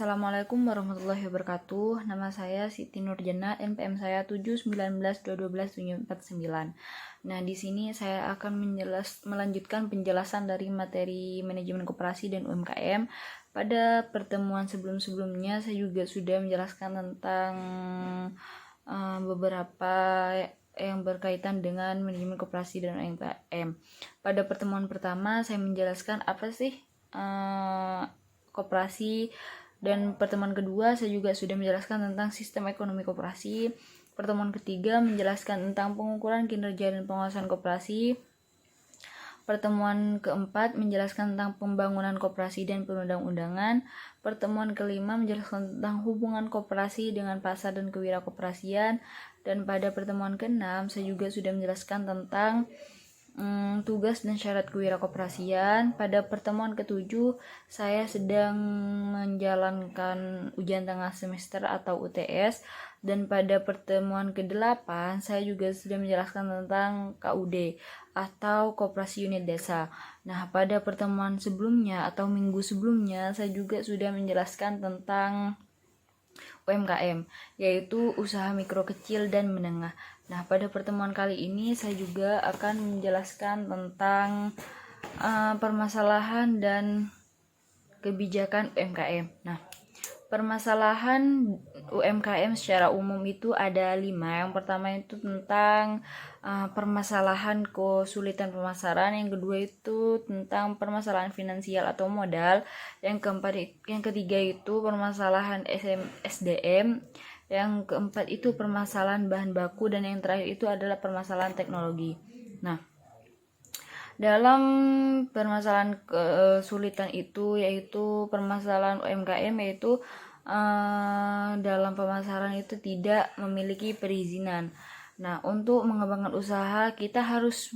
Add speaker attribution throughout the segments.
Speaker 1: Assalamualaikum warahmatullahi wabarakatuh. Nama saya Siti Nurjana, NPM saya 719221749. Nah, di sini saya akan melanjutkan penjelasan dari materi manajemen koperasi dan UMKM. Pada pertemuan sebelum-sebelumnya saya juga sudah menjelaskan tentang beberapa yang berkaitan dengan manajemen koperasi dan UMKM. Pada pertemuan pertama saya menjelaskan apa sih koperasi, dan pertemuan kedua saya juga sudah menjelaskan tentang sistem ekonomi koperasi. Pertemuan ketiga menjelaskan tentang pengukuran kinerja dan pengawasan koperasi. Pertemuan keempat menjelaskan tentang pembangunan koperasi dan perundang-undangan. Pertemuan kelima menjelaskan tentang hubungan koperasi dengan pasar dan kewirakoperasian. Dan pada pertemuan keenam saya juga sudah menjelaskan tentang tugas dan syarat kewirakoperasian. Pada pertemuan ketujuh saya sedang menjalankan ujian tengah semester atau UTS, dan pada pertemuan ke-8 saya juga sudah menjelaskan tentang KUD atau Koperasi Unit Desa. Nah, pada pertemuan sebelumnya atau minggu sebelumnya saya juga sudah menjelaskan tentang UMKM, yaitu usaha mikro, kecil, dan menengah. Nah, pada pertemuan kali ini saya juga akan menjelaskan tentang permasalahan dan kebijakan UMKM. Nah, permasalahan UMKM secara umum itu ada 5. Yang pertama itu tentang permasalahan kesulitan pemasaran. Yang kedua itu tentang permasalahan finansial atau modal. Yang ketiga itu permasalahan SDM. Yang keempat itu permasalahan bahan baku, dan yang terakhir itu adalah permasalahan teknologi. Nah, dalam permasalahan kesulitan itu yaitu permasalahan UMKM, yaitu dalam pemasaran itu tidak memiliki perizinan. Nah, untuk mengembangkan usaha kita harus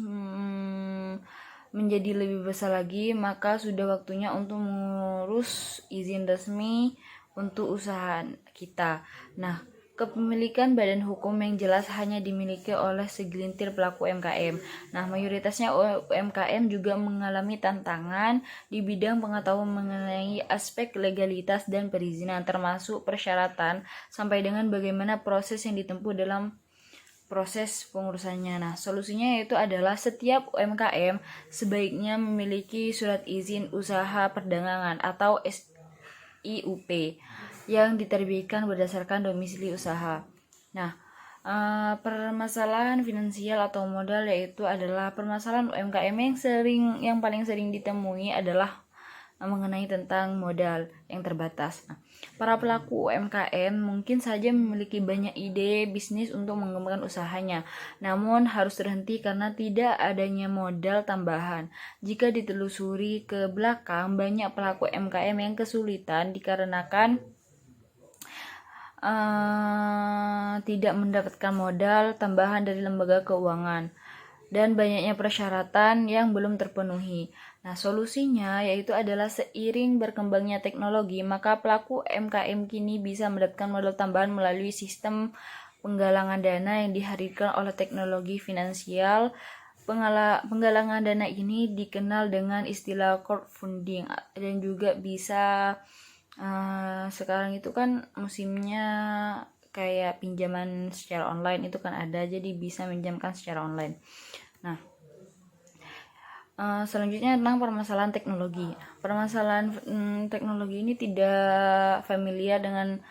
Speaker 1: menjadi lebih besar lagi, maka sudah waktunya untuk mengurus izin resmi untuk usaha kita. Nah, kepemilikan badan hukum yang jelas hanya dimiliki oleh segelintir pelaku UMKM. Nah, mayoritasnya UMKM juga mengalami tantangan di bidang pengetahuan mengenai aspek legalitas dan perizinan, termasuk persyaratan sampai dengan bagaimana proses yang ditempuh dalam proses pengurusannya. Nah, solusinya yaitu adalah setiap UMKM sebaiknya memiliki surat izin usaha perdagangan atau IUP yang diterbitkan berdasarkan domisili usaha. Nah, permasalahan finansial atau modal yaitu adalah permasalahan UMKM yang paling sering ditemui adalah mengenai tentang modal yang terbatas. Nah, para pelaku UMKM mungkin saja memiliki banyak ide bisnis untuk mengembangkan usahanya, namun harus terhenti karena tidak adanya modal tambahan. Jika ditelusuri ke belakang, banyak pelaku UMKM yang kesulitan dikarenakan tidak mendapatkan modal tambahan dari lembaga keuangan dan banyaknya persyaratan yang belum terpenuhi. Nah, solusinya yaitu adalah seiring berkembangnya teknologi, maka pelaku UMKM kini bisa mendapatkan modal tambahan melalui sistem penggalangan dana yang dihadirkan oleh teknologi finansial. Penggalangan dana ini dikenal dengan istilah crowdfunding dan juga bisa sekarang itu kan musimnya kayak pinjaman secara online itu kan ada, jadi bisa minjamkan secara online. Nah, selanjutnya tentang permasalahan teknologi. Permasalahan teknologi ini tidak familiar dengan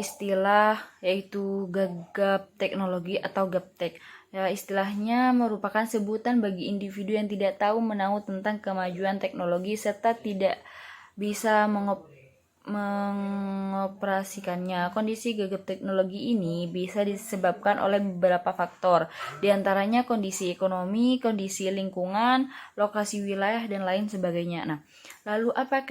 Speaker 1: istilah yaitu gagap teknologi atau gaptek. Ya, istilahnya merupakan sebutan bagi individu yang tidak tahu menahu tentang kemajuan teknologi serta tidak bisa mengoperasikannya. Kondisi gagap teknologi ini bisa disebabkan oleh beberapa faktor, diantaranya kondisi ekonomi, kondisi lingkungan, lokasi wilayah, dan lain sebagainya. Nah, lalu apa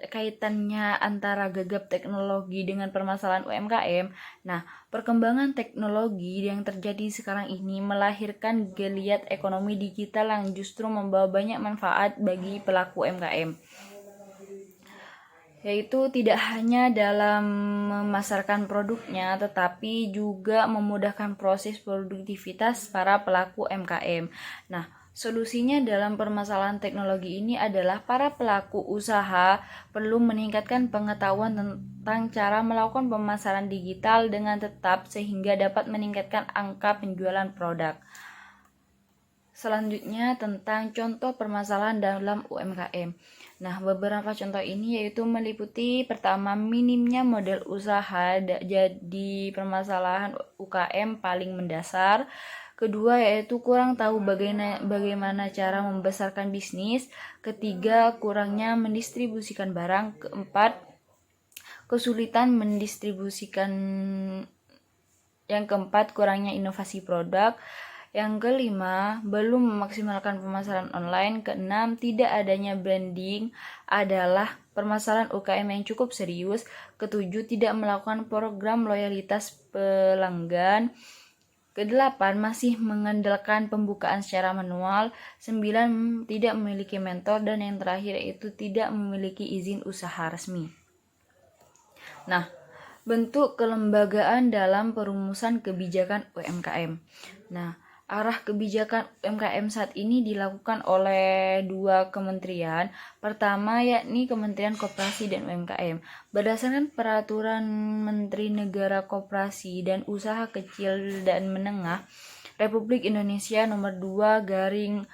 Speaker 1: kaitannya antara gagap teknologi dengan permasalahan UMKM? Nah, perkembangan teknologi yang terjadi sekarang ini melahirkan geliat ekonomi digital yang justru membawa banyak manfaat bagi pelaku UMKM, yaitu tidak hanya dalam memasarkan produknya, tetapi juga memudahkan proses produktivitas para pelaku UMKM. Nah, Solusinya dalam permasalahan teknologi ini adalah para pelaku usaha perlu meningkatkan pengetahuan tentang cara melakukan pemasaran digital dengan tetap sehingga dapat meningkatkan angka penjualan produk. Selanjutnya tentang contoh permasalahan dalam UMKM. Nah, beberapa contoh ini yaitu meliputi pertama, minimnya model usaha jadi permasalahan UKM paling mendasar. Kedua, yaitu kurang tahu bagaimana cara membesarkan bisnis. Ketiga, kurangnya mendistribusikan barang. Keempat, kesulitan mendistribusikan. Yang keempat, kurangnya inovasi produk. Yang kelima, belum memaksimalkan pemasaran online. Keenam, tidak adanya branding adalah permasalahan UKM yang cukup serius. Ketujuh, tidak melakukan program loyalitas pelanggan. Kedelapan, masih mengandalkan pembukaan secara manual. 9, tidak memiliki mentor. Dan yang terakhir yaitu tidak memiliki izin usaha resmi. Nah, bentuk kelembagaan dalam perumusan kebijakan UMKM. Nah, arah kebijakan UMKM saat ini dilakukan oleh dua kementerian. Pertama yakni Kementerian Koperasi dan UMKM. Berdasarkan Peraturan Menteri Negara Koperasi dan Usaha Kecil dan Menengah Republik Indonesia Nomor 2/M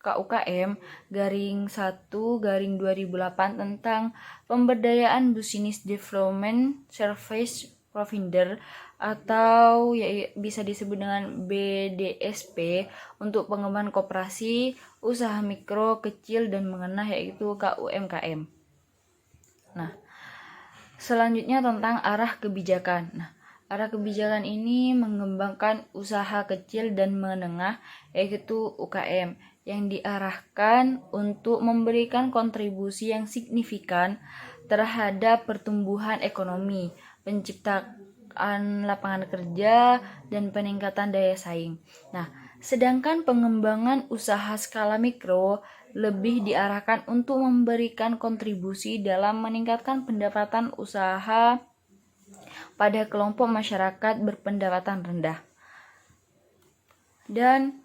Speaker 1: KUKM _1/2008 tentang pemberdayaan Business Development Service Provider atau bisa disebut dengan BDSP untuk pengembangan koperasi, usaha mikro, kecil dan menengah yaitu KUMKM. Nah, selanjutnya tentang arah kebijakan. Nah, arah kebijakan ini mengembangkan usaha kecil dan menengah yaitu UKM yang diarahkan untuk memberikan kontribusi yang signifikan terhadap pertumbuhan ekonomi, penciptaan lapangan kerja, dan peningkatan daya saing. Nah, sedangkan pengembangan usaha skala mikro lebih diarahkan untuk memberikan kontribusi dalam meningkatkan pendapatan usaha pada kelompok masyarakat berpendapatan rendah. Dan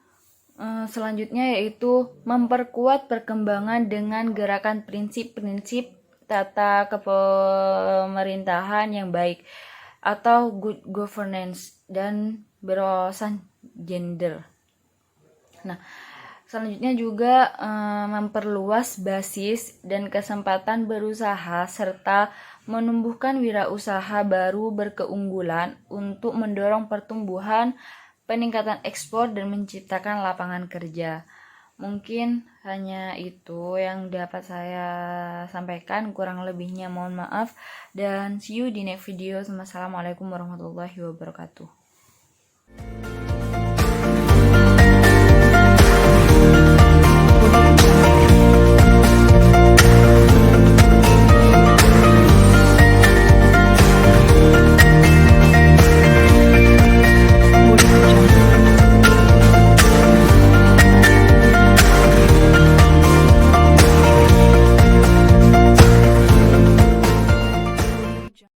Speaker 1: selanjutnya yaitu memperkuat perkembangan dengan gerakan prinsip-prinsip tata kepemerintahan yang baik atau good governance dan berwawasan gender. Nah, selanjutnya juga memperluas basis dan kesempatan berusaha serta menumbuhkan wirausaha baru berkeunggulan untuk mendorong pertumbuhan, peningkatan ekspor dan menciptakan lapangan kerja. Mungkin hanya itu yang dapat saya sampaikan, kurang lebihnya mohon maaf dan see you di next video. Wassalamualaikum warahmatullahi wabarakatuh.